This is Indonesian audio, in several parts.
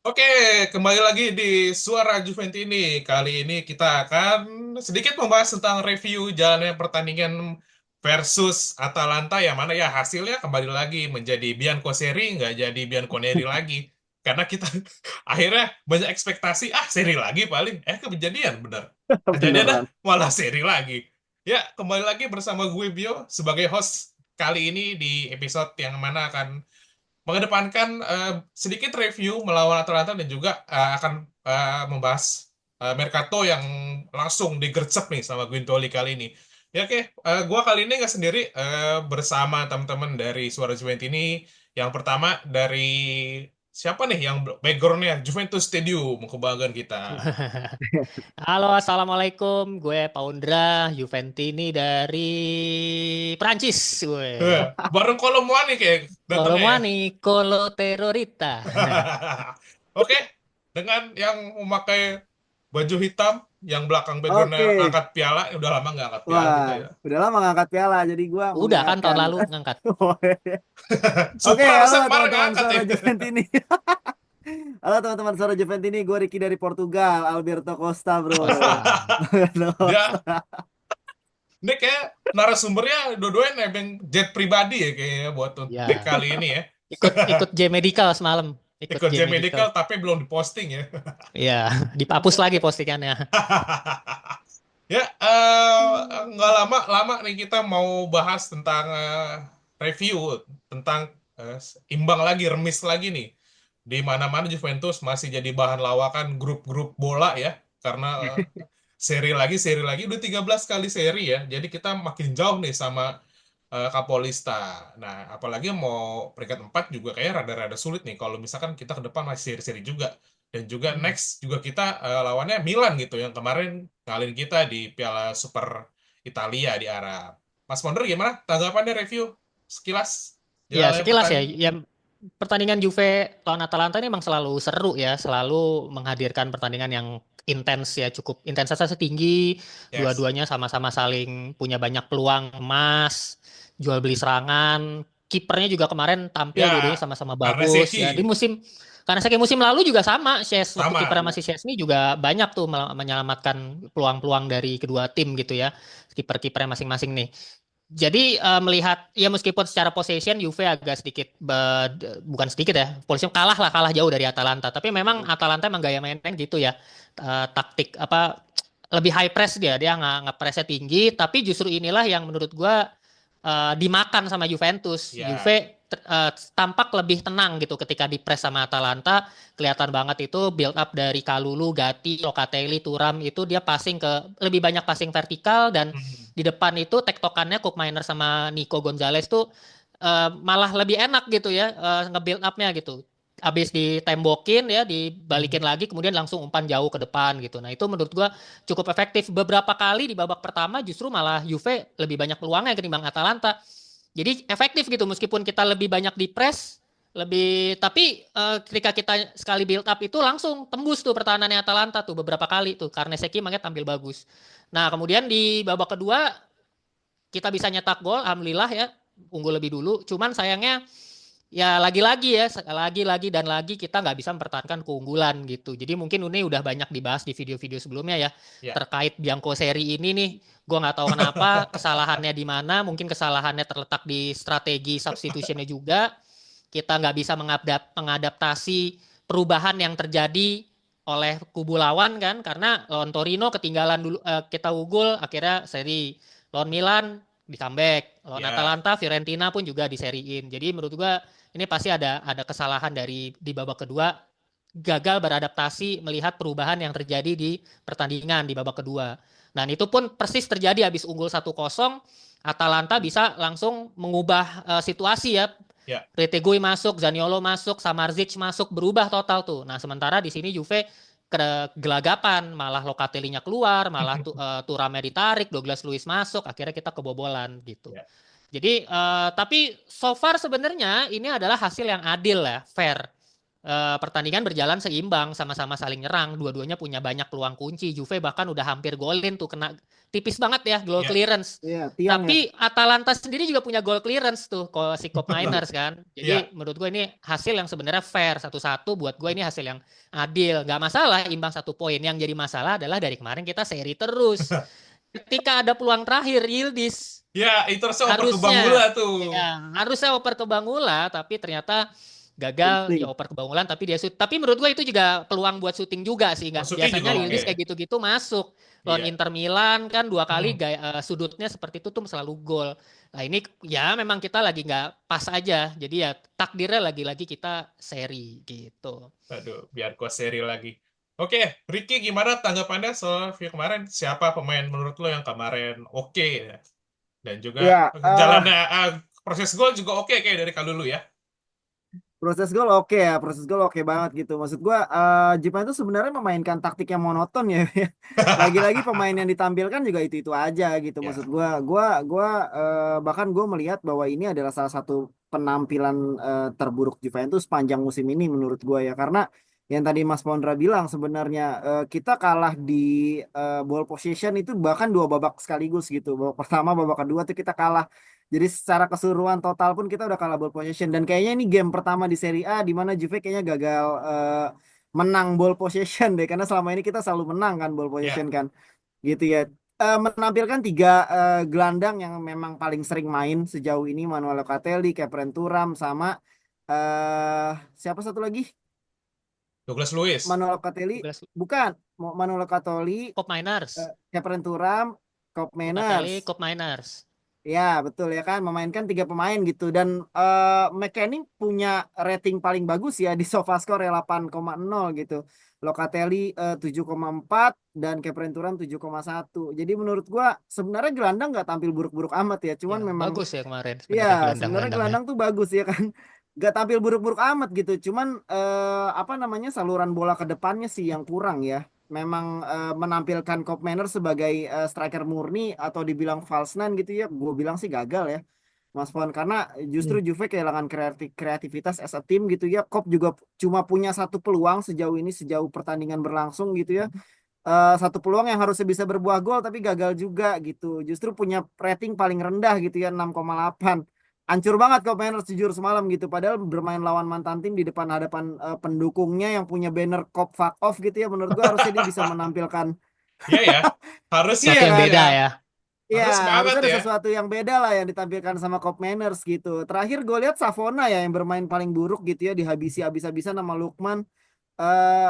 Oke, kembali lagi di Suara Juventini. Kali ini kita akan sedikit membahas tentang review jalannya pertandingan versus Atalanta yang mana ya hasilnya kembali lagi menjadi Bianconeri nggak jadi Bianconeri lagi. Karena kita akhirnya banyak ekspektasi, seri lagi paling. Kejadian bener. Kejadian dah Beneran. malah seri lagi. Ya, kembali lagi bersama gue Bio sebagai host kali ini di episode yang mana akan mengedepankan sedikit review melawan Atalanta dan juga akan membahas Mercato yang langsung digercep nih sama Guintoli kali ini. Ya oke, gua kali ini nggak sendiri bersama teman-teman dari Suara Juventus ini. Yang pertama dari siapa nih yang backgroundnya Juventus Stadium kebanggaan kita. Halo, assalamualaikum. Gue Paundra Juventini dari Prancis. Bareng Kolomuani kayak Kalau datangnya mau ya. nih, Colo Terrorita. Oke, dengan yang memakai baju hitam, yang belakang backgroundnya Oke. angkat piala, udah lama nggak angkat piala Wah, kita ya. udah lama ngangkat piala, jadi gua Uh, mau Udah kan tahun ingatkan. lalu ngangkat. Oke, Supra halo harusnya kemarin nggak teman-teman angkat ya. suara Juventini. Halo teman-teman suara Juventini, gue Ricky dari Portugal, Alberto Costa, bro. Costa. Alberto Dia, Costa. ini kayak narasumbernya dua-duanya nebeng jet pribadi ya kayaknya buat take Ya, kali ini ya. ikut ikut J Medical semalam. Ikut Ikut J jet Medical. medical tapi belum diposting ya. Ya, dipapus lagi postingannya. Ya, nggak lama-lama nih kita mau bahas tentang review tentang imbang lagi, remis lagi nih. Di mana-mana Juventus masih jadi bahan lawakan grup-grup bola ya, karena seri lagi, udah 13 kali seri ya. Jadi kita makin jauh nih sama Kapolista. Nah, apalagi mau peringkat 4 juga kayak rada-rada sulit nih kalau misalkan kita ke depan masih seri-seri juga. Dan juga Hmm. next juga kita lawannya Milan gitu yang kemarin ngalahin kita di Piala Super Italia di Arab. Mas Ponder gimana tanggapannya review sekilas Ya, jalannya sekilas ya. pertandingan? Ya, pertandingan Juve lawan Atalanta ini memang selalu seru ya, selalu menghadirkan pertandingan yang intens ya, cukup intensitasnya tinggi. Yes. Dua-duanya sama-sama saling punya banyak peluang emas, jual beli serangan. Kipernya juga kemarin tampil dua-duanya Ya, sama-sama karena bagus ya. Di Seki musim karena saya musim lalu juga sama, waktu sama. kipernya masih Szczesny juga banyak tuh menyelamatkan peluang-peluang dari kedua tim gitu ya. Kiper-kipernya masing-masing nih. Jadi melihat ya meskipun secara possession Juve agak sedikit bukan sedikit ya, possession kalah jauh dari Atalanta. Tapi memang Atalanta emang gaya mainnya gitu ya. Taktik apa lebih high press dia nge-pressnya tinggi. Tapi justru inilah yang menurut gua dimakan sama Juventus. Ya, Juve tampak lebih tenang gitu ketika di press sama Atalanta. Kelihatan banget itu build up dari Kalulu, Gatti, Locatelli, Thuram itu dia passing ke lebih banyak passing vertikal dan hmm, di depan itu tektokannya Koopmeiners sama Nico Gonzalez tuh malah lebih enak gitu ya nge-build up-nya gitu. Habis ditembokin ya, hmm. dibalikin lagi kemudian langsung umpan jauh ke depan gitu. Nah, itu menurut gua cukup efektif. Beberapa kali di babak pertama justru malah Juve lebih banyak peluangnya ketimbang Atalanta. Jadi efektif gitu meskipun kita lebih banyak di press, lebih tapi ketika kita sekali build up itu langsung tembus tuh pertahanannya Atalanta tuh beberapa kali tuh karena Seki makanya tampil bagus. Nah, kemudian di babak kedua kita bisa nyetak gol, alhamdulillah ya, unggul lebih dulu. Cuman sayangnya ya lagi-lagi ya, lagi-lagi dan lagi kita nggak bisa mempertahankan keunggulan gitu. Jadi mungkin ini udah banyak dibahas di video-video sebelumnya ya Ya. terkait Bianco seri ini nih. Gue nggak tahu kenapa kesalahannya di mana. Mungkin kesalahannya terletak di strategi substitutionnya juga. Kita nggak bisa mengadaptasi perubahan yang terjadi oleh kubu lawan kan karena lawan Torino ketinggalan dulu kita unggul akhirnya seri lawan Milan di comeback lawan Ya. Atalanta Fiorentina pun juga diseriin jadi menurut gua ini pasti ada kesalahan dari di babak kedua gagal beradaptasi melihat perubahan yang terjadi di pertandingan di babak kedua dan itu pun persis terjadi habis unggul 1-0 Atalanta bisa langsung mengubah situasi ya. Ya. Retegui masuk, Zaniolo masuk, Samardzic masuk, berubah total tuh. Nah, sementara di sini Juve gelagapan, malah Locatelli-nya keluar, malah Thuram ditarik, Douglas Luiz masuk, akhirnya kita kebobolan gitu. Ya. Jadi tapi so far sebenarnya ini adalah hasil yang adil ya, fair. pertandingan berjalan seimbang, sama-sama saling nyerang, dua-duanya punya banyak peluang kunci. Juve bahkan udah hampir golin tuh, kena tipis banget ya goal Ya, clearance. Iya, tiang ya. Tapi Atalanta sendiri juga punya goal clearance tuh, si Cop Miners kan. ya, Jadi menurut gue ini hasil yang sebenarnya fair, 1-1 buat gue ini hasil yang adil. Gak masalah imbang 1 poin. Yang jadi masalah adalah dari kemarin kita seri terus. Ketika ada peluang terakhir, Yildiz ya itu harusnya oper ke harusnya Bangula tuh. ya harusnya oper ke Bangula, tapi ternyata gagal Penting. dioper ke Bangulan, tapi dia tapi menurut gue itu juga peluang buat syuting juga sih. Nggak Maksudnya juga biasanya oke. Yildiz kayak gitu-gitu masuk lawan Iya. Inter Milan kan 2 kali Hmm. sudutnya seperti itu tuh selalu gol. Nah ini ya memang kita lagi nggak pas aja, jadi ya takdirnya lagi-lagi kita seri gitu. Aduh, biar gua seri lagi. Oke, Ricky gimana tanggapannya soal view kemarin? Siapa pemain menurut lo yang kemarin oke ya? Dan juga Ya, jalannya proses gol juga oke kayak dari Kalulu ya. proses gol oke ya, proses gol oke banget gitu. Maksud gua Jepang itu sebenarnya memainkan taktik yang monoton ya. Lagi-lagi pemain yang ditampilkan juga itu-itu aja gitu. Maksud Ya, gua bahkan gua melihat bahwa ini adalah salah satu penampilan terburuk Juventus sepanjang musim ini menurut gua ya. Karena yang tadi Mas Pondra bilang sebenarnya kita kalah di ball possession itu bahkan 2 babak sekaligus gitu. Babak pertama, babak kedua tuh kita kalah. Jadi secara keseluruhan total pun kita udah kalah ball possession, dan kayaknya ini game pertama di Serie A di mana Juve kayaknya gagal menang ball possession deh, karena selama ini kita selalu menang kan ball ya. possession kan gitu ya. Menampilkan 3 gelandang yang memang paling sering main sejauh ini, Manuel Locatelli, Kepren Thuram, sama siapa satu lagi, Douglas Luiz. Manuel Locatelli, Douglas bukan, Manuel Locatelli, Cop Miners, Kepren Thuram, Koop Meiners. Locatelli, Cop Miners. Ya, betul ya kan, memainkan 3 pemain gitu, dan McKennie punya rating paling bagus ya di SofaScore ya 8,0 gitu. Locatelli 7,4 dan Kepren Thuram 7,1. Jadi menurut gua sebenarnya gelandang nggak tampil buruk-buruk amat ya, cuman Ya, memang bagus ya kemarin ya sebenarnya sebenarnya gelandang-gelandangnya. gelandang tuh bagus ya kan. Nggak tampil buruk-buruk amat gitu. Cuman apa namanya, saluran bola ke depannya sih yang kurang ya. Memang menampilkan Koop Meiners sebagai striker murni atau dibilang false nine gitu ya. Gue bilang sih gagal ya, Mas Pon, karena justru Hmm. Juve kehilangan kreativitas as a team gitu ya. Koop juga cuma punya 1 peluang sejauh ini, sejauh pertandingan berlangsung gitu ya. 1 peluang yang harusnya bisa berbuah gol tapi gagal juga gitu. Justru punya rating paling rendah gitu ya, 6,8. Hancur banget kok Mariners jujur semalam gitu. Padahal bermain lawan mantan tim di depan hadapan pendukungnya yang punya banner cop fuck off gitu ya. Menurut gua harusnya dia bisa menampilkan. Iya ya. Harusnya Iya Sesuatu yang gitu kan? beda ya. ya. Iya, Harus semangat harusnya ada ya. sesuatu yang beda lah yang ditampilkan sama Cop Manners gitu. Terakhir gue lihat Savona ya yang bermain paling buruk gitu ya, dihabisi habis-habisan sama Lukman.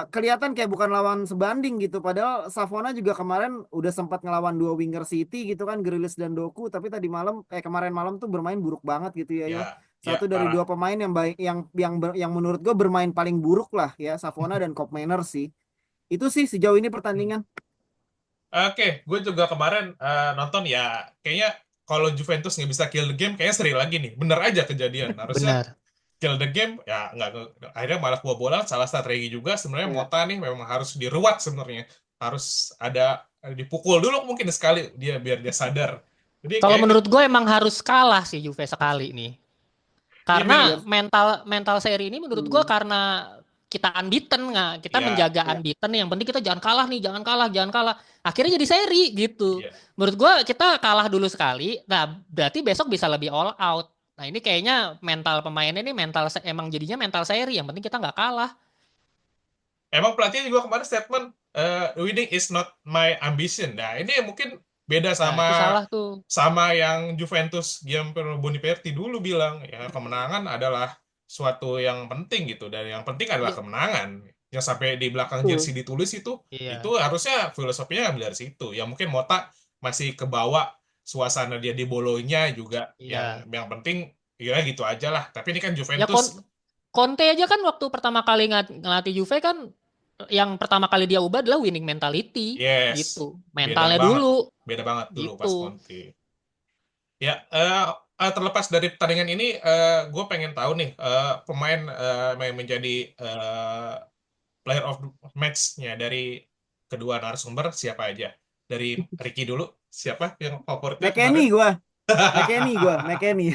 Kelihatan kayak bukan lawan sebanding gitu. Padahal Savona juga kemarin udah sempat ngelawan 2 winger City gitu kan, Grealish dan Doku. Tapi tadi malam, kemarin malam tuh bermain buruk banget gitu ya ya. Ya, Satu ya dari parah. 2 pemain yang baik, yang menurut gue bermain paling buruk lah ya, Savona dan Cop Manners sih. Itu sih sejauh ini Hmm. pertandingan. Oke, gue juga kemarin nonton ya. Kayaknya kalau Juventus nggak bisa kill the game, kayaknya seri lagi nih. Bener aja kejadian. Harusnya Benar. kill the game, ya nggak akhirnya malah kebobolan. Salah strategi juga sebenarnya Ya. Mota nih memang harus diruat sebenarnya. Harus ada dipukul dulu mungkin sekali dia biar dia sadar. Jadi Kalau kayak menurut gue emang harus kalah sih Juve sekali nih. ya biar Karena mental mental seri ini menurut gue Hmm. karena kita unbeaten nggak, kita ya menjaga Ya. unbeaten. Yang penting kita jangan kalah nih, jangan kalah, jangan kalah. Akhirnya jadi seri gitu. ya Menurut gue kita kalah dulu sekali. Nah berarti besok bisa lebih all out. Nah ini kayaknya mental pemainnya ini emang jadinya mental seri. Yang penting kita nggak kalah. emang pelatih juga kemarin statement winning is not my ambition. Nah, ini mungkin beda Nah itu sama salah tuh. sama yang Juventus Gianpiero Boniperti dulu bilang ya kemenangan adalah suatu yang penting gitu dan yang penting adalah Iya, kemenangan. Yang sampai di belakang Betul. jersey ditulis itu iya, harusnya filosofinya ngambil dari situ. Ya mungkin Mota masih kebawa suasana dia di Bolonya juga iya. yang penting ya gitu aja lah. Tapi ini kan Ya Juventus Conte aja kan waktu pertama kali ngelatih Juve kan yang pertama kali dia ubah adalah winning mentality yes, gitu. beda Mentalnya banget. dulu Beda banget dulu pas gitu. Conte. Ya, terlepas dari pertandingan ini, gue pengen tahu nih, pemain yang menjadi player of the match-nya dari kedua narasumber siapa aja? Dari Ricky dulu, siapa yang favoritnya kemarin? McKennie gua. McKennie.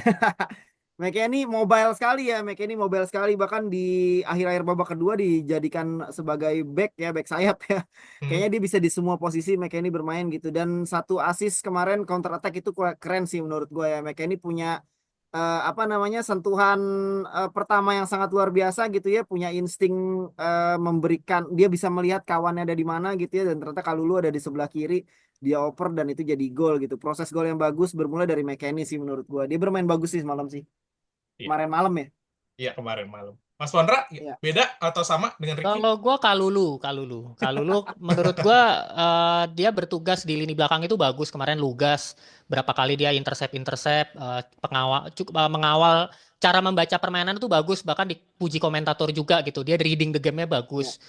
McKennie mobile sekali ya, McKennie mobile sekali, bahkan di akhir-akhir babak kedua dijadikan sebagai back ya, back sayap ya. Hmm. Kayaknya dia bisa di semua posisi McKennie bermain gitu. Dan satu assist kemarin counter attack itu keren sih menurut gue ya. McKennie punya apa namanya sentuhan pertama yang sangat luar biasa gitu ya, punya insting memberikan, dia bisa melihat kawannya ada di mana gitu ya, dan ternyata Kalulu ada di sebelah kiri, dia oper dan itu jadi gol gitu. Proses gol yang bagus bermula dari McKennie sih menurut gue. Dia bermain bagus sih semalam sih. Iya, Kemarin malam ya. iya kemarin malam. Mas Pondra, Ya. beda atau sama dengan Ricky? Kalau gua Kalulu menurut gua dia bertugas di lini belakang itu bagus. Kemarin Lugas berapa kali dia intercept mengawal, cara membaca permainan itu bagus, bahkan dipuji komentator juga gitu. Dia reading the game-nya Ya. bagus.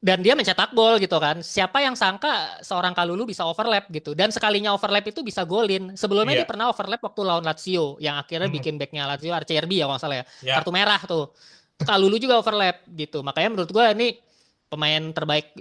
Dan dia mencetak gol gitu kan. Siapa yang sangka seorang Kalulu bisa overlap gitu. Dan sekalinya overlap itu bisa golin. Sebelumnya dia Iya. pernah overlap waktu lawan Lazio yang akhirnya Hmm. bikin backnya Lazio RCRB ya kalau nggak salah ya. Ya. Kartu merah tuh. Kalulu juga overlap gitu. Makanya menurut gua ini pemain terbaik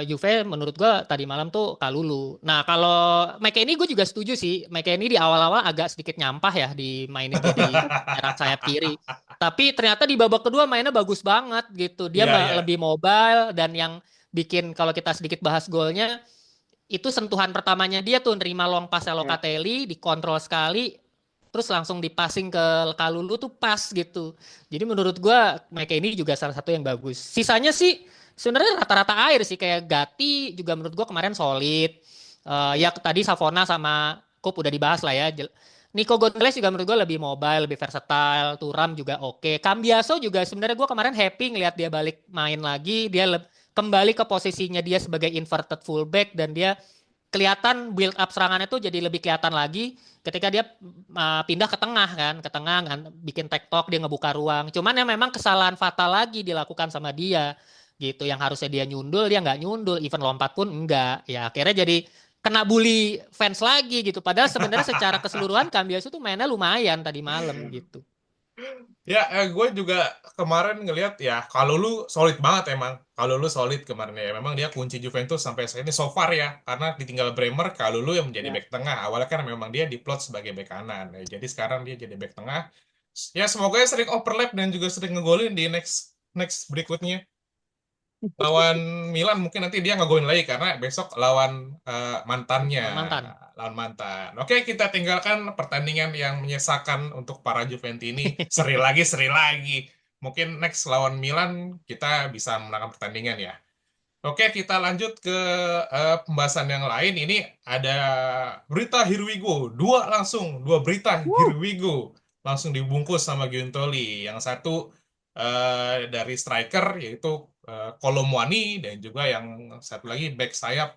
Juve menurut gua tadi malam tuh Kalulu. Nah, kalau McKennie gue juga setuju sih. McKennie di awal-awal agak sedikit nyampah ya dimainin jadi serang sayap kiri. Tapi ternyata di babak kedua mainnya bagus banget gitu. Dia Iya, iya. lebih mobile, dan yang bikin kalau kita sedikit bahas golnya itu sentuhan pertamanya dia tuh nerima long pass Ya. Locatelli, dikontrol sekali, terus langsung dipasing ke Kalulu tuh pas gitu. Jadi menurut gua McKennie juga salah satu yang bagus. Sisanya sih sebenarnya rata-rata air sih, kayak Gatti juga menurut gua kemarin solid. Ya tadi Savona sama Kup udah dibahas lah ya. Nico Gonzalez juga menurut gue lebih mobile, lebih versatile. Thuram juga oke. Cambiaso juga sebenarnya gue kemarin happy ngelihat dia balik main lagi. Dia kembali ke posisinya dia sebagai inverted fullback, dan dia kelihatan build up serangannya tuh jadi lebih kelihatan lagi ketika dia pindah ke tengah kan, bikin tektok, dia ngebuka ruang. Cuman yang memang kesalahan fatal lagi dilakukan sama dia gitu, yang harusnya dia nyundul dia nggak nyundul, even lompat pun enggak. Ya akhirnya jadi kena bully fans lagi gitu. Padahal sebenarnya secara keseluruhan Cambiaso tuh mainnya lumayan tadi malam gitu. Ya, gue juga kemarin ngelihat ya kalau lu solid banget emang. Kalau lu solid kemarin ya. Memang dia kunci Juventus sampai saat ini so far ya. Karena ditinggal Bremer, kalau lu yang menjadi Ya. back tengah. Awalnya kan memang dia diplot sebagai back kanan. Ya, jadi sekarang dia jadi back tengah. Ya semoga ya sering overlap dan juga sering ngegolin di next next berikutnya. Lawan Milan mungkin nanti dia ngegolin lagi karena besok lawan mantannya, Mantan. lawan mantan. Oke, kita tinggalkan pertandingan yang menyesakan untuk para Juventus ini. Seri lagi. Mungkin next lawan Milan kita bisa menangkan pertandingan ya. Oke, kita lanjut ke pembahasan yang lain. Ini ada berita Here We Go. Dua berita Here We Go. Langsung dibungkus sama Giuntoli. Yang satu dari striker yaitu Kolo Muani, dan juga yang satu lagi back sayap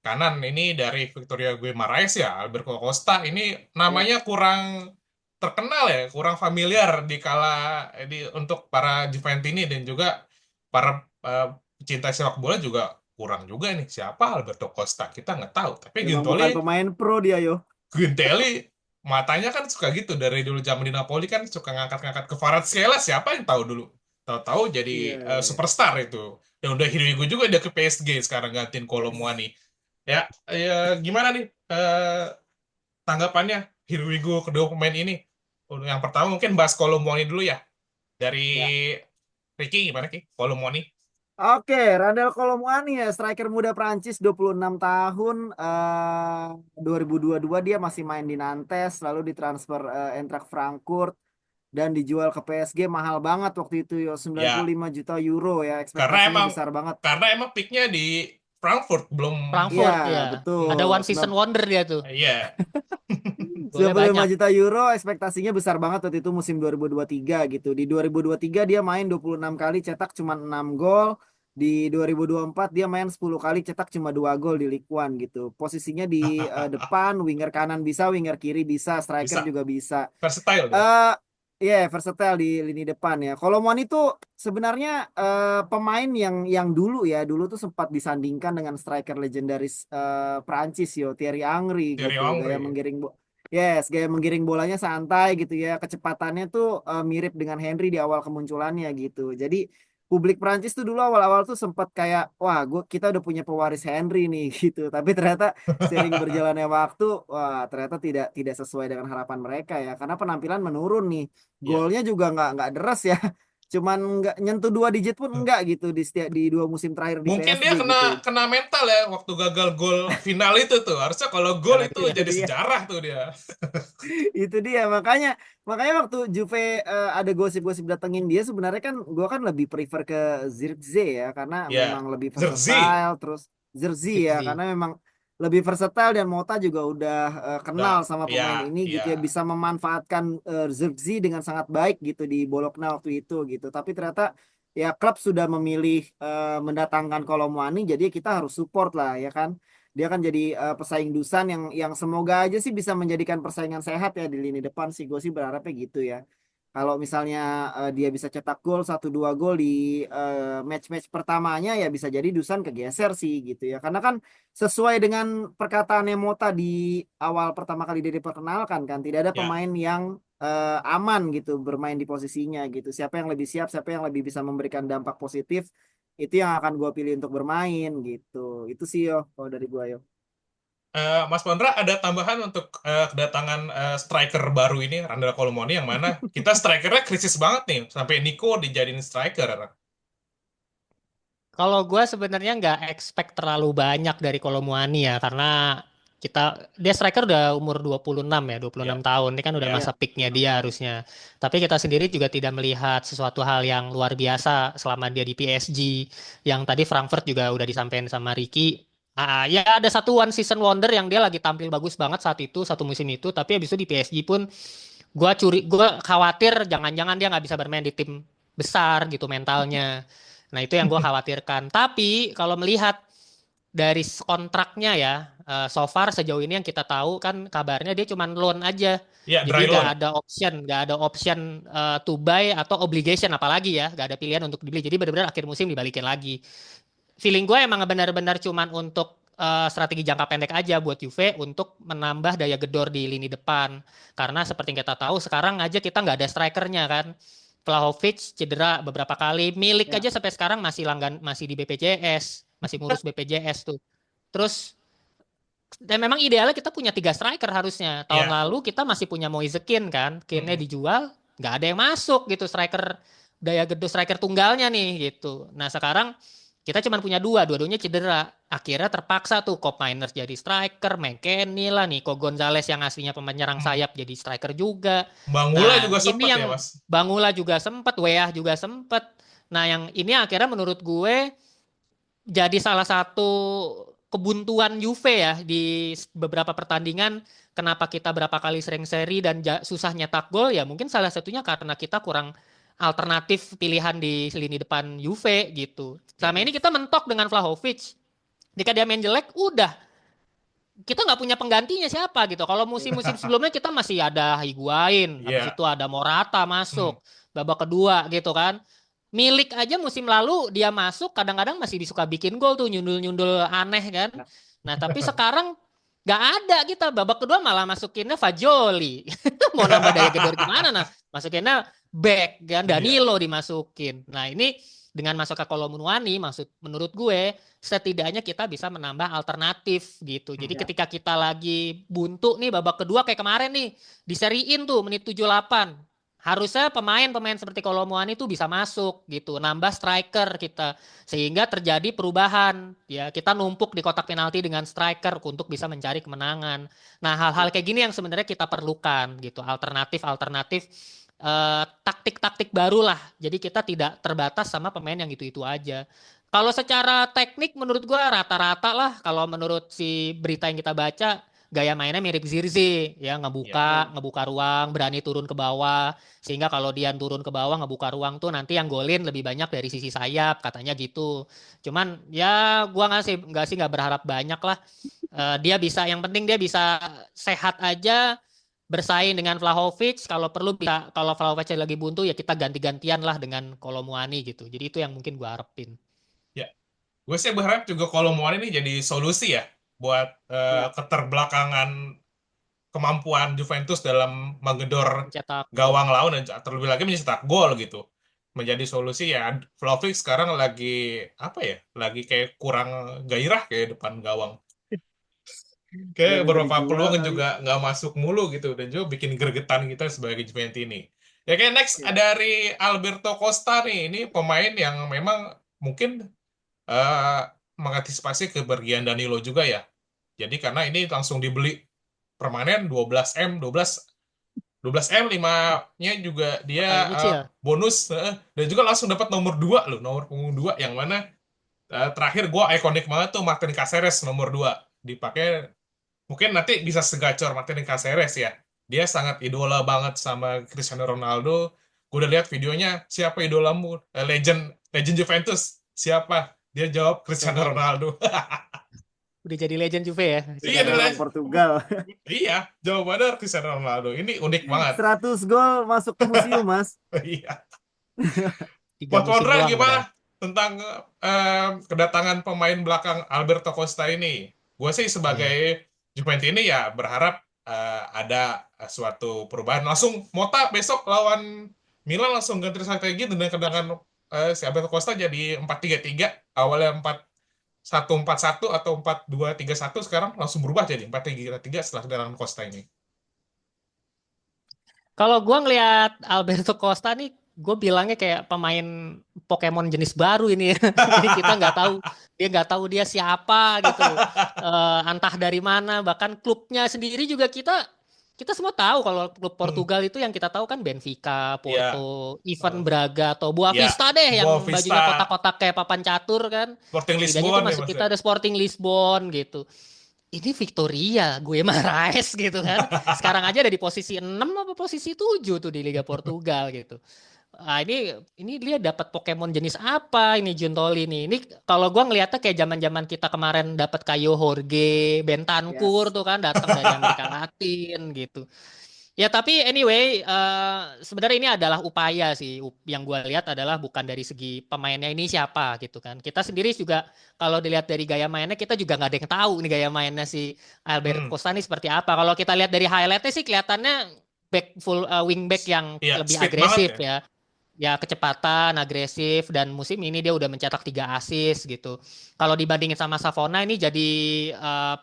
kanan ini dari Victoria Guimaraes ya, Alberto Costa. Ini Ya. namanya kurang terkenal ya, kurang familiar untuk para Juventus ini, dan juga para pecinta sepak bola juga kurang juga nih, siapa Alberto Costa, kita nggak tahu. Tapi Memang bukan pemain pro dia yo. Gintelli matanya kan suka gitu, dari dulu zaman di Napoli kan suka ngangkat-ngangkat ke Kvaratskhelia, siapa yang tahu dulu, tahu-tahu jadi Iya, iya. superstar itu. Dan udah Hirigo juga dia ke PSG sekarang gantiin Kolo Muani. Ya, ya gimana nih tanggapannya Hirigo kedua pemain ini? Yang pertama mungkin bahas Kolo Muani dulu ya. Dari Ya. Ricky gimana Ki? Kolo Muani? Oke, Randal Kolo Muani ya, striker muda Prancis 26 tahun. 2022 dia masih main di Nantes, lalu ditransfer Eintracht Frankfurt dan dijual ke PSG mahal banget waktu itu yo, 95 Ya, juta euro ya, karena ekspektasinya emang besar banget. peaknya di Frankfurt belum. Iya, Frankfurt ya. betul. Ada one season wonder dia tuh. Iya. Golnya 95 banyak. juta euro ekspektasinya besar banget waktu itu musim 2023 gitu. Di 2023 dia main 26 kali cetak cuma 6 gol. Di 2024 dia main 10 kali cetak cuma 2 gol di Ligue 1 gitu. Posisinya di depan, winger kanan bisa, winger kiri bisa, striker Bisa. juga bisa. Versatile dia. Versatile di lini depan ya. Kalau Mon itu sebenarnya pemain yang dulu tuh sempat disandingkan dengan striker legendaris Prancis yo, Thierry Henry Thierry gitu. Gaya Henry. menggiring gaya menggiring bolanya santai gitu ya. Kecepatannya tuh mirip dengan Henry di awal kemunculannya gitu. Jadi publik Prancis tuh dulu awal-awal tuh sempat kayak wah kita udah punya pewaris Henry nih gitu, tapi ternyata sering berjalannya waktu wah ternyata tidak sesuai dengan harapan mereka ya, karena penampilan menurun nih, Ya. golnya juga nggak deras ya, cuman nggak nyentuh 2 digit pun enggak gitu di 2 musim terakhir di Mungkin PSG dia gitu. kena kena mental ya waktu gagal gol final itu tuh. Harusnya kalau gol Nah, itu itu ya. jadi Itu dia. sejarah tuh dia. Itu dia makanya makanya waktu Juve ada gosip-gosip datengin dia, sebenarnya kan gua kan lebih prefer ke Zirkzee ya, karena memang Ya, lebih Jersey versatile, terus Zirkzee ya Zigzi. karena memang lebih versatile, dan Mota juga udah kenal udah sama pemain ya ini gitu ya, ya bisa memanfaatkan Zirkzee dengan sangat baik gitu di Bologna waktu itu gitu, tapi ternyata ya klub sudah memilih mendatangkan Kolomwani, jadi kita harus support lah ya kan. Dia kan jadi pesaing Dusan yang semoga aja sih bisa menjadikan persaingan sehat ya di lini depan sih, gue sih berharapnya gitu ya. Kalau misalnya dia bisa cetak gol 1-2 gol di match-match pertamanya, ya bisa jadi Dusan kegeser sih gitu ya. Karena kan sesuai dengan perkataannya Mota di awal pertama kali dia diperkenalkan kan, tidak ada ya. pemain yang aman gitu bermain di posisinya gitu. Siapa yang lebih siap, siapa yang lebih bisa memberikan dampak positif, itu yang akan gue pilih untuk bermain gitu. Itu sih yo kalau dari gue yo. Mas Pondra ada tambahan untuk kedatangan striker baru ini, Randall Colomoni, yang mana kita strikernya krisis banget nih, sampai Nico dijadiin striker. Kalau gue sebenarnya nggak expect terlalu banyak dari Kolomuani ya, karena dia striker udah umur 26 ya, 26 Ya, tahun. Ini kan udah ya, Ya, masa peaknya dia harusnya. Tapi kita sendiri juga tidak melihat sesuatu hal yang luar biasa selama dia di PSG. Yang tadi Frankfurt juga udah disampaikan sama Ricky. Ya ada satu one season wonder yang dia lagi tampil bagus banget saat itu, satu musim itu. Tapi habis itu di PSG pun gue khawatir jangan-jangan dia nggak bisa bermain di tim besar gitu mentalnya. Nah, itu yang gue khawatirkan. Tapi kalau melihat dari kontraknya ya, so far sejauh ini yang kita tahu kan kabarnya dia cuma loan aja. ya, Jadi dry loan. nggak ada option to buy atau obligation apalagi ya, nggak ada pilihan untuk dibeli. Jadi benar-benar akhir musim dibalikin lagi. Feeling gue emang benar-benar cuman untuk strategi jangka pendek aja buat Juve untuk menambah daya gedor di lini depan. Karena seperti yang kita tahu sekarang aja kita nggak ada strikernya kan. Vlahovic cedera beberapa kali. Milik ya, aja sampai sekarang masih di BPJS, masih ngurus BPJS tuh. Terus dan memang idealnya kita punya 3 striker harusnya. Tahun Ya. lalu kita masih punya Moise Kean kan. Kean-nya Mm-mm. dijual, nggak ada yang masuk gitu striker daya gedor striker tunggalnya nih gitu. Nah sekarang kita cuma punya dua-duanya cedera. Akhirnya terpaksa tuh Cop Miners jadi striker, McKennie lah, Nico Gonzalez yang aslinya penyerang Mm. sayap jadi striker juga. Bangula Nah, juga ini sempat ya, yang Mas. Bangula juga sempet, Weah juga sempet. Nah, yang ini akhirnya menurut gue jadi salah satu kebuntuan Juve ya di beberapa pertandingan. Kenapa kita berapa kali sering seri dan susah nyetak gol ya mungkin salah satunya karena kita kurang alternatif pilihan di lini depan Juve gitu. Ya. Selama ini kita mentok dengan Vlahovic. Jika dia main jelek, udah kita nggak punya penggantinya siapa gitu. Kalau musim-musim sebelumnya kita masih ada Higuain, habis Iya. itu ada Morata Hmm. masuk babak kedua gitu kan. Milik aja musim lalu dia masuk kadang-kadang masih suka bikin gol tuh nyundul-nyundul aneh kan. ya, Nah tapi sekarang nggak ada kita babak kedua malah masukinnya Fajoli. Mau nambah daya gedor gimana nah? Masukinnya back kan Iya. Danilo dimasukin. Nah ini dengan masuk ke Kolomuani maksud menurut gue setidaknya kita bisa menambah alternatif gitu. Jadi Hmm. ya, ketika kita lagi buntu nih babak kedua kayak kemarin nih diseriin tuh menit 78 harusnya pemain-pemain seperti Kolomuani itu bisa masuk gitu, nambah striker kita sehingga terjadi perubahan. Ya, kita numpuk di kotak penalti dengan striker untuk bisa mencari kemenangan. Nah, hal-hal kayak gini yang sebenarnya kita perlukan gitu, alternatif-alternatif taktik-taktik baru lah. Jadi kita tidak terbatas sama pemain yang itu-itu aja. Kalau secara teknik menurut gua rata-rata lah kalau menurut si berita yang kita baca gaya mainnya mirip Zirzi ya Iya. ya, ngebuka ruang berani turun ke bawah sehingga kalau dia turun ke bawah ngebuka ruang tuh nanti yang golin lebih banyak dari sisi sayap katanya gitu cuman ya gua nggak berharap banyak lah. Dia bisa yang penting dia bisa sehat aja bersaing dengan Vlahovic kalau perlu bisa kalau Vlahovic lagi buntu ya kita ganti-gantian lah dengan Kolomuani gitu jadi itu yang mungkin gua harapin Ya. Gue sih berharap juga kalau Muan ini jadi solusi ya buat ya, keterbelakangan kemampuan Juventus dalam menggedor mencetak gol. gawang lawan dan terlebih lagi mencetak gol gitu. menjadi solusi ya. Vlahovic sekarang lagi apa ya? Lagi kayak kurang gairah kayak depan gawang. Kayak Dia minta beberapa dijual peluang kali. juga nggak masuk mulu gitu dan juga bikin gregetan kita sebagai Juventus ini. Ya kayak next Iya. dari Alberto Costa nih, ini pemain yang memang mungkin eh, mengantisipasi kepergian Danilo juga ya. Jadi karena ini langsung dibeli permanen 12 M, 12 M 5-nya juga dia Paling nyicil. bonus dan juga langsung dapat nomor 2 loh, nomor punggung 2 yang mana terakhir gua ikonik banget tuh Martin Caceres nomor 2 dipakai. Mungkin nanti bisa segacor Martin Caceres ya. Dia sangat idola banget sama Cristiano Ronaldo. Gue udah lihat videonya, siapa idolamu? Legend Legend Juventus. Siapa? Dia jawab Cristiano Sohor. Ronaldo. Udah jadi legend Juve ya si Iya, Jadi orang Caceres. Portugal. iya, jawabannya Cristiano Ronaldo. Ini unik banget. 100 gol masuk ke museum, Mas. Iya. 3 Buat musim Pondra doang padahal. gimana tentang kedatangan pemain belakang Alberto Costa ini? Gue sih Iya. sebagai Juventus ini ya berharap ada suatu perubahan. Langsung Mota besok lawan Milan langsung ganti strategi dengan kedatangan si Alberto Costa jadi 4-3-3, awalnya 4-1-4-1 atau 4-2-3-1, sekarang langsung berubah jadi 4-3-3 setelah kedatangan Costa ini. Kalau gua ngelihat Alberto Costa nih, gue bilangnya kayak pemain Pokemon jenis baru ini ya. Jadi kita nggak tahu dia siapa gitu. Entah dari mana, bahkan klubnya sendiri juga kita semua tahu kalau klub Hmm, Portugal itu yang kita tahu kan Benfica, ya, Porto, even eh, Braga atau Boa ya, Vista deh yang Boa bajunya Vista, kotak-kotak kayak papan catur kan. Sporting Setidaknya itu Lisbon ya masuk Mas kita ya. ada Sporting Lisbon gitu. Ini Victoria, gue Marais gitu kan. Sekarang aja ada di posisi 6 apa posisi 7 tuh di Liga Portugal gitu. Ah, ini dia dapat Pokemon jenis apa ini Juntoli nih. Ini kalau gua ngeliatnya kayak zaman-zaman kita kemarin dapat Kayo Jorge, Bentancur Yes. tuh kan datang dari Amerika Latin gitu. Ya tapi anyway, sebenarnya ini adalah upaya sih. Yang gue lihat adalah bukan dari segi pemainnya ini siapa gitu kan. Kita sendiri juga kalau dilihat dari gaya mainnya kita juga nggak ada yang tahu nih gaya mainnya si Albert Hmm, Costa ini seperti apa. Kalau kita lihat dari highlightnya sih kelihatannya wing back yang iya, lebih speed banget agresif ya. ya. Ya kecepatan, agresif dan musim ini dia udah mencetak 3 assist gitu. Kalau dibandingin sama Savona ini jadi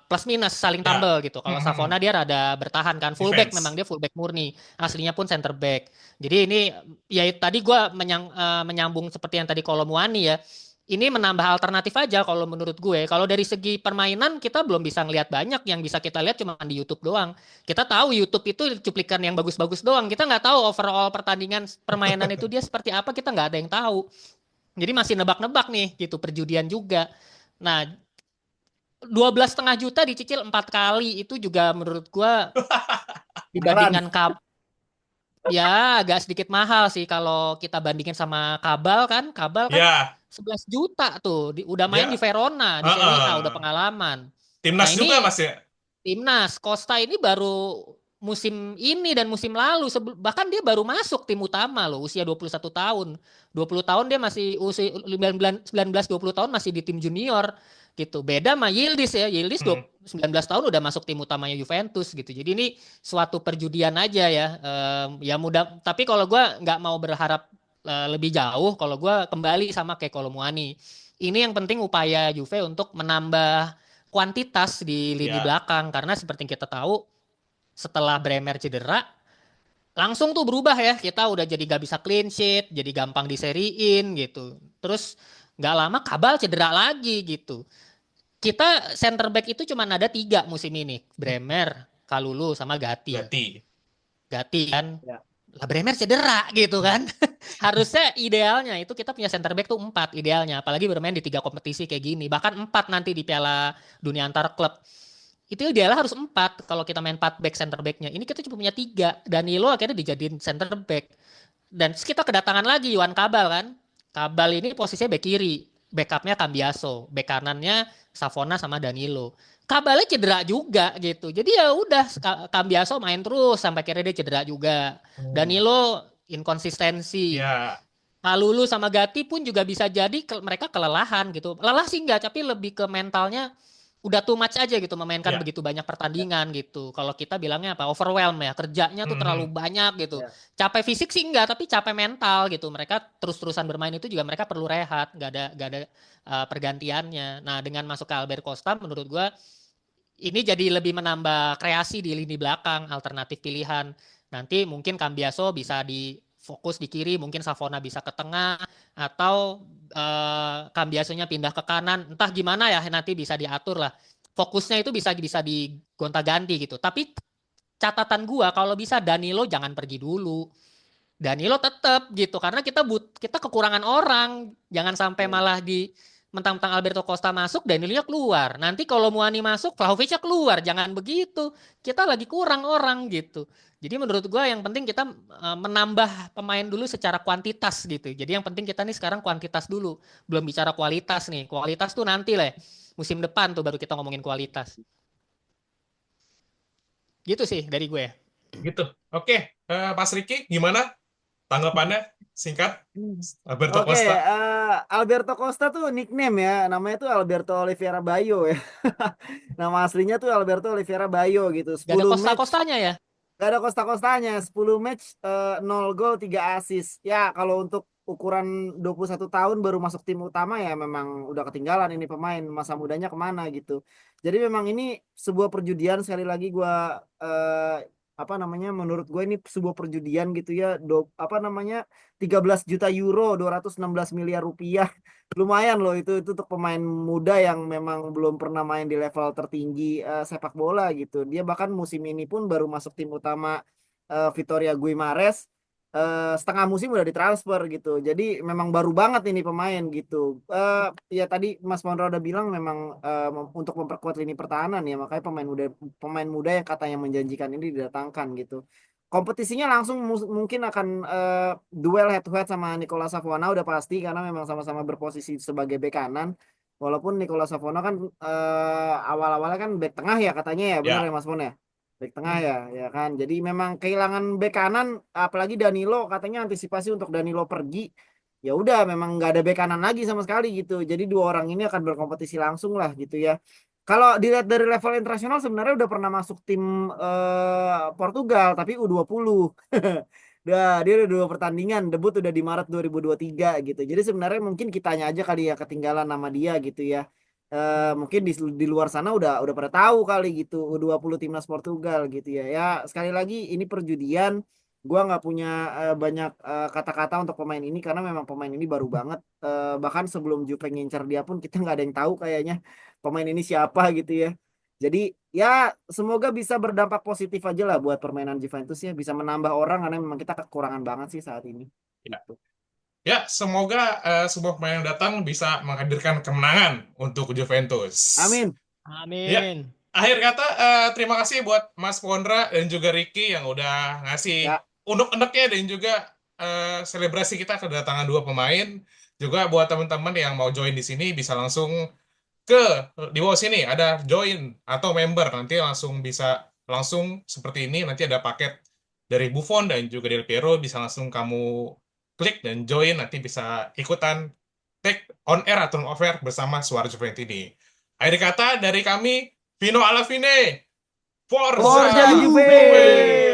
plus minus saling Ya. tambah gitu. Kalau Savona dia rada bertahan kan fullback, memang Defense. dia fullback murni. Aslinya pun center back. Jadi ini ya tadi gua menyambung seperti yang tadi Kolomuani ya. Ini menambah alternatif aja kalau menurut gue. Kalau dari segi permainan kita belum bisa ngelihat banyak, yang bisa kita lihat cuma di YouTube doang. Kita tahu YouTube itu cuplikan yang bagus-bagus doang. Kita nggak tahu overall pertandingan permainan itu dia seperti apa. Kita nggak ada yang tahu. Jadi masih nebak-nebak nih gitu. Perjudian juga. Nah, 12,5 juta dicicil 4 kali itu juga menurut gua Beneran. dibandingkan ya agak sedikit mahal sih kalau kita bandingin sama Kabal kan Ya, 11 juta tuh udah main di dia Verona di Serie A udah uh-uh. pengalaman. Nah Timnas juga ini Mas ya. Timnas Costa ini baru musim ini dan musim lalu bahkan dia baru masuk tim utama loh usia 21 tahun. 20 tahun dia masih usia 19 20 tahun masih di tim junior gitu. Beda sama Yildiz ya. Yildiz Hmm. 19 tahun udah masuk tim utamanya Juventus gitu. Jadi ini suatu perjudian aja ya. Ya mudah tapi kalau gua nggak mau berharap lebih jauh kalau gua kembali sama kayak Kolomuani. Ini yang penting upaya Juve untuk menambah kuantitas di lini Ya, belakang karena seperti yang kita tahu setelah Bremer cedera langsung tuh berubah ya kita udah jadi gak bisa clean sheet jadi gampang diseriin gitu terus nggak lama Kabal cedera lagi gitu kita center back itu cuma ada 3 musim ini Bremer Kalulu sama Gatti Gatti. Gatti kan Ya. lah Bremer cedera gitu kan harusnya idealnya itu kita punya center back tuh 4 idealnya apalagi bermain di 3 kompetisi kayak gini bahkan 4 nanti di Piala Dunia antar klub itu idealnya harus 4 kalau kita main 4 back center backnya ini kita cuma punya 3 Danilo akhirnya dijadiin center back dan kita kedatangan lagi Yuan Kabal kan Kabal ini posisinya back kiri backupnya Cambiaso back kanannya Savona sama Danilo Kabalnya cedera juga gitu jadi ya udah Cambiaso main terus sampai akhirnya dia cedera juga Hmm. Danilo inkonsistensi Ya, Kalulu sama Gatti pun juga bisa jadi mereka kelelahan gitu lelah sih enggak tapi lebih ke mentalnya udah too much aja gitu memainkan Ya. begitu banyak pertandingan gitu. Kalau kita bilangnya apa? Overwhelm ya, kerjanya tuh terlalu Mhm. banyak gitu. Ya. Capek fisik sih enggak, tapi capek mental gitu. Mereka terus-terusan bermain itu juga mereka perlu rehat, nggak ada pergantiannya. Nah, dengan masuk ke Albert Costa menurut gua ini jadi lebih menambah kreasi di lini belakang, alternatif pilihan. Nanti mungkin Cambiaso bisa di fokus di kiri, mungkin Savona bisa ke tengah, atau Cambiasonya pindah ke kanan. Entah gimana ya, nanti bisa diatur lah. Fokusnya itu bisa digonta-ganti gitu. Tapi catatan gua kalau bisa Danilo jangan pergi dulu. Danilo tetap gitu karena kita kekurangan orang. Jangan sampai Ya. malah di mentang-mentang Alberto Costa masuk, Danilo keluar. Nanti kalau Muani masuk, Vlahovicnya keluar. Jangan begitu. Kita lagi kurang orang gitu. Jadi menurut gua yang penting kita menambah pemain dulu secara kuantitas gitu. Jadi yang penting kita nih sekarang kuantitas dulu. Belum bicara kualitas nih. Kualitas tuh nanti lah. Musim depan tuh baru kita ngomongin kualitas. Gitu sih dari gue. Gitu. Oke, Mas Riki, gimana tanggapannya? Singkat, Alberto Oke, Costa. Alberto Costa tuh nickname ya, namanya tuh Alberto Oliveira Bayo ya. Nama aslinya tuh Alberto Oliveira Bayo gitu. Gak ada 10 match, Costa-Costanya ya. gak ada Costa-Costanya. 10 match, 0 gol, 3 assist. Ya, kalau untuk ukuran 21 tahun baru masuk tim utama ya memang udah ketinggalan ini pemain, masa mudanya kemana gitu. Jadi memang ini sebuah perjudian, sekali lagi gua apa namanya, menurut gue ini sebuah perjudian gitu ya. Apa namanya, 13 juta euro, 216 miliar rupiah. Lumayan loh itu untuk pemain muda yang memang belum pernah main di level tertinggi sepak bola gitu. Dia bahkan musim ini pun baru masuk tim utama Vitória Guimarães, setengah musim udah ditransfer gitu. Jadi memang baru banget ini pemain gitu. Ya tadi Mas Mondra udah bilang memang untuk memperkuat lini pertahanan ya, makanya pemain muda yang katanya menjanjikan ini didatangkan gitu. Kompetisinya langsung mungkin akan duel head to head sama Nicolas Savona udah pasti, karena memang sama-sama berposisi sebagai bek kanan. Walaupun Nicolas Savona kan awal-awalnya kan bek tengah ya katanya ya, bener ya Ya. Mas Mon ya? Bek tengah ya kan. Jadi memang kehilangan bek kanan, apalagi Danilo, katanya antisipasi untuk Danilo pergi. Ya udah, memang nggak ada bek kanan lagi sama sekali gitu. Jadi dua orang ini akan berkompetisi langsung lah gitu ya. Kalau dilihat dari level internasional sebenarnya udah pernah masuk tim Portugal tapi U20. Dia udah 2 pertandingan, debut udah di Maret 2023 gitu. Jadi sebenarnya mungkin kitanya aja kali ya ketinggalan nama dia gitu ya. Mungkin di luar sana udah pada tahu kali gitu U20 timnas Portugal gitu ya. Ya sekali lagi ini perjudian. Gua nggak punya banyak kata-kata untuk pemain ini karena memang pemain ini baru banget. Bahkan sebelum Juve ngincar dia pun kita nggak ada yang tahu kayaknya pemain ini siapa gitu ya. Jadi ya semoga bisa berdampak positif aja lah buat permainan Juventus ya, bisa menambah orang karena memang kita kekurangan banget sih saat ini. Ya. Gitu. Ya, semoga sebuah pemain yang datang bisa menghadirkan kemenangan untuk Juventus. Amin. Ya, Amin. akhir kata, terima kasih buat Mas Pondra dan juga Ricky yang udah ngasih Ya, unek-uneknya dan juga selebrasi kita kedatangan dua pemain. Juga buat teman-teman yang mau join di sini bisa langsung ke di bawah sini ada join atau member, nanti langsung bisa langsung seperti ini, nanti ada paket dari Buffon dan juga Del Piero, bisa langsung kamu klik dan join, nanti bisa ikutan take on air atau off air bersama Suara Juventus ini. Akhir kata dari kami, Vino alla fine, Forza Forza Juve! Juve. Juve!